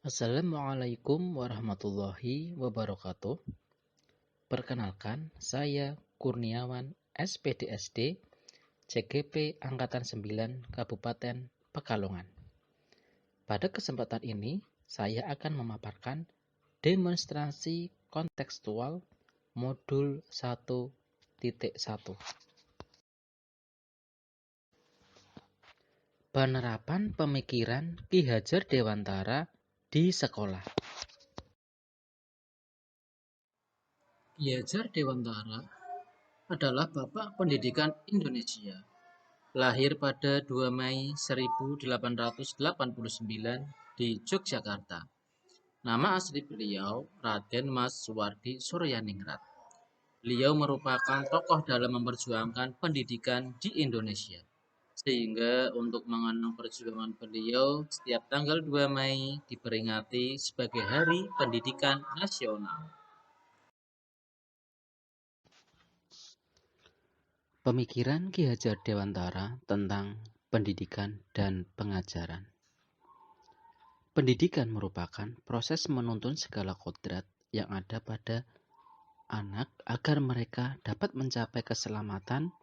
Assalamualaikum warahmatullahi wabarakatuh. Perkenalkan, saya Kurniawan SPDSD CGP Angkatan 9 Kabupaten Pekalongan. Pada kesempatan ini, saya akan memaparkan demonstrasi kontekstual modul 1.1. Penerapan pemikiran Ki Hajar Dewantara di sekolah. Ki Hajar Dewantara adalah Bapak Pendidikan Indonesia. Lahir pada 2 Mei 1889 di Yogyakarta. Nama asli beliau Raden Mas Suwardi Suryaningrat. Beliau merupakan tokoh dalam memperjuangkan pendidikan di Indonesia. Sehingga untuk mengenang perjuangan beliau, setiap tanggal 2 Mei diperingati sebagai Hari Pendidikan Nasional. Pemikiran Ki Hajar Dewantara tentang pendidikan dan pengajaran. Pendidikan merupakan proses menuntun segala kodrat yang ada pada anak agar mereka dapat mencapai keselamatan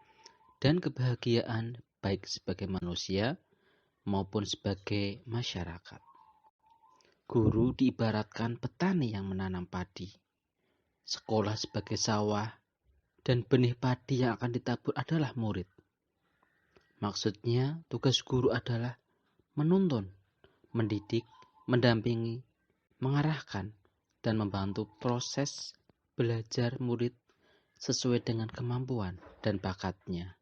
dan kebahagiaan baik sebagai manusia maupun sebagai masyarakat. Guru diibaratkan petani yang menanam padi. Sekolah sebagai sawah dan benih padi yang akan ditabur adalah murid. Maksudnya, tugas guru adalah menuntun, mendidik, mendampingi, mengarahkan, dan membantu proses belajar murid sesuai dengan kemampuan dan bakatnya.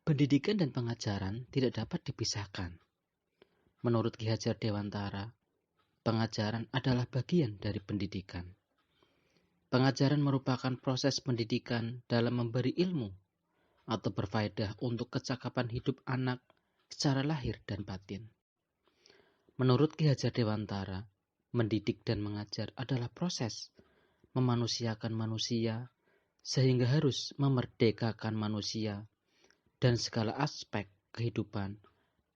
Pendidikan dan pengajaran tidak dapat dipisahkan. Menurut Ki Hajar Dewantara, pengajaran adalah bagian dari pendidikan. Pengajaran merupakan proses pendidikan dalam memberi ilmu atau berfaedah untuk kecakapan hidup anak secara lahir dan batin. Menurut Ki Hajar Dewantara, mendidik dan mengajar adalah proses memanusiakan manusia sehingga harus memerdekakan manusia dan segala aspek kehidupan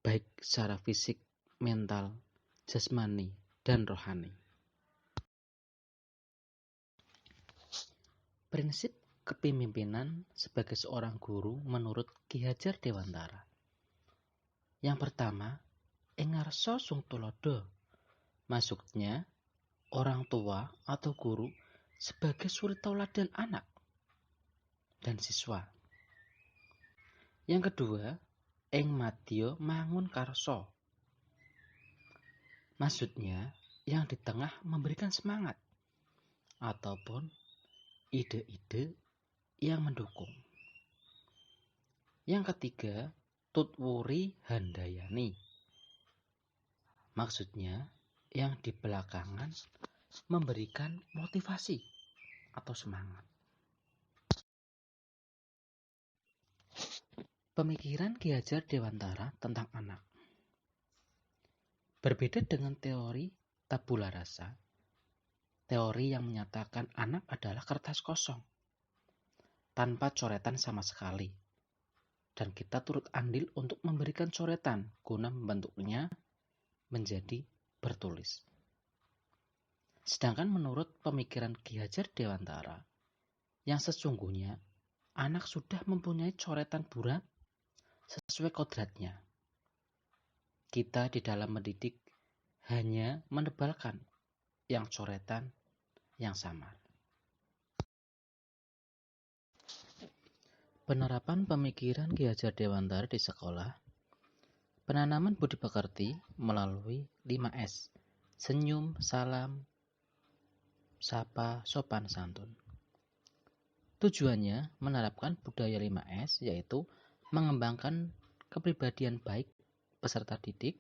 baik secara fisik, mental, jasmani, dan rohani. Prinsip kepemimpinan sebagai seorang guru menurut Ki Hajar Dewantara. Yang pertama, engarso sung tulodo. Maksudnya, orang tua atau guru sebagai suri tauladan anak dan siswa. Yang kedua, ing madya mangun karso. Maksudnya, yang di tengah memberikan semangat ataupun ide-ide yang mendukung. Yang ketiga, tutwuri handayani. Maksudnya, yang di belakangan memberikan motivasi atau semangat. Pemikiran Ki Hajar Dewantara tentang anak. Berbeda dengan teori tabula rasa, teori yang menyatakan anak adalah kertas kosong, tanpa coretan sama sekali. Dan kita turut andil untuk memberikan coretan guna membentuknya menjadi bertulis. Sedangkan menurut pemikiran Ki Hajar Dewantara, yang sesungguhnya anak sudah mempunyai coretan buram sesuai kodratnya. Kita di dalam mendidik hanya menebalkan yang coretan yang samar. Penerapan pemikiran Ki Hajar Dewantara di sekolah. Penanaman budi pekerti melalui 5S. Senyum, salam, sapa, sopan, santun. Tujuannya menerapkan budaya 5S, yaitu mengembangkan kepribadian baik peserta didik.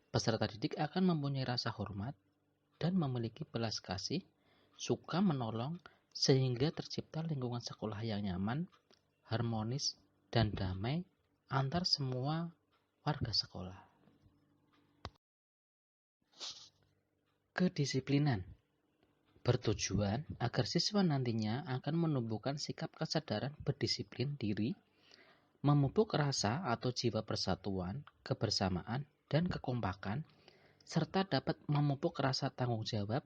Peserta didik akan mempunyai rasa hormat dan memiliki belas kasih, suka menolong, sehingga tercipta lingkungan sekolah yang nyaman, harmonis, dan damai antar semua warga sekolah. Kedisiplinan bertujuan agar siswa nantinya akan menumbuhkan sikap kesadaran berdisiplin diri, memupuk rasa atau jiwa persatuan, kebersamaan, dan kekompakan, serta dapat memupuk rasa tanggung jawab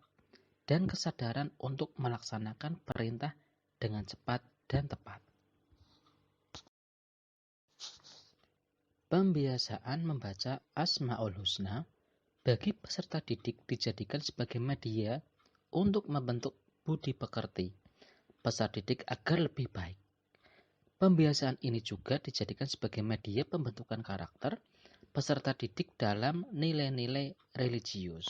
dan kesadaran untuk melaksanakan perintah dengan cepat dan tepat. Pembiasaan membaca Asmaul Husna bagi peserta didik dijadikan sebagai media untuk membentuk budi pekerti peserta didik agar lebih baik. Pembiasaan ini juga dijadikan sebagai media pembentukan karakter peserta didik dalam nilai-nilai religius.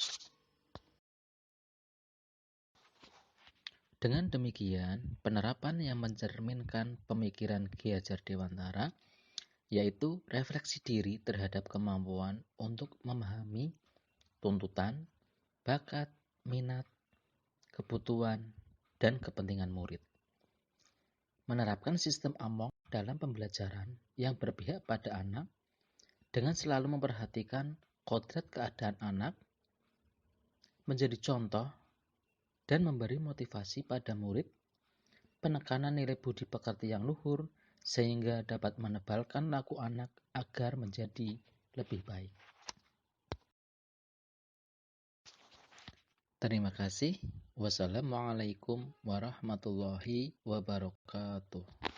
Dengan demikian, penerapan yang mencerminkan pemikiran Ki Hajar Dewantara yaitu refleksi diri terhadap kemampuan untuk memahami tuntutan, bakat, minat, kebutuhan, dan kepentingan murid. Menerapkan sistem AMONG dalam pembelajaran yang berpihak pada anak dengan selalu memperhatikan kodrat keadaan anak, menjadi contoh dan memberi motivasi pada murid, penekanan nilai budi pekerti yang luhur, sehingga dapat menebalkan laku anak agar menjadi lebih baik. Terima kasih. Wassalamualaikum warahmatullahi wabarakatuh.